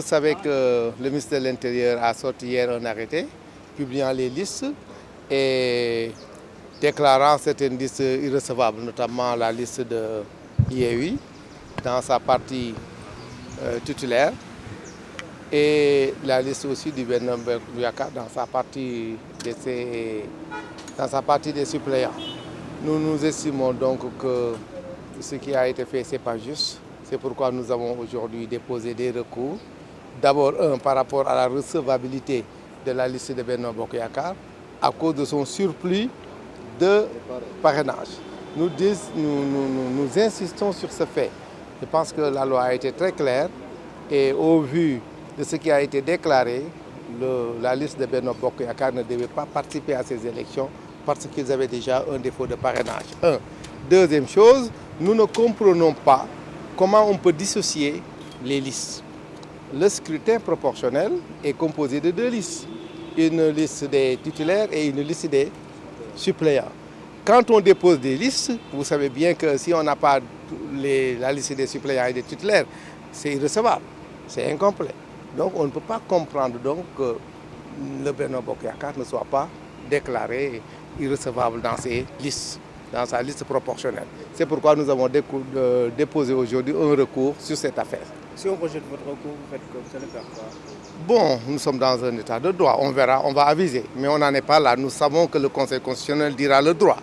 savez que le ministre de l'Intérieur a sorti hier un arrêté publiant les listes et déclarant certaines listes irrecevables, notamment la liste de Yewwi dans sa partie titulaire et la liste aussi du Benno Bokk Yakaar dans sa partie des suppléants. Nous estimons donc que ce qui a été fait, ce n'est pas juste. C'est pourquoi nous avons aujourd'hui déposé des recours. D'abord, par rapport à la recevabilité de la liste de Benno Bokk Yakaar à cause de son surplus de parrainage. Nous insistons sur ce fait. Je pense que la loi a été très claire et au vu de ce qui a été déclaré, la liste de Benno Bokk Yakaar ne devait pas participer à ces élections parce qu'ils avaient déjà un défaut de parrainage. Deuxième chose, nous ne comprenons pas comment on peut dissocier les listes. Le scrutin proportionnel est composé de deux listes. Une liste des titulaires et une liste des suppléants. Quand on dépose des listes, vous savez bien que si on n'a pas la liste des suppléants et des titulaires, c'est irrecevable, c'est incomplet. Donc on ne peut pas comprendre donc que le Benno Bokk Yakaar ne soit pas déclaré irrecevable dans ses listes, dans sa liste proportionnelle. C'est pourquoi nous avons déposé aujourd'hui un recours sur cette affaire. Si on rejette votre recours, vous faites quoi? Vous allez faire quoi? Bon, nous sommes dans un état de droit, on verra, on va aviser, mais on n'en est pas là. Nous savons que le Conseil constitutionnel dira le droit.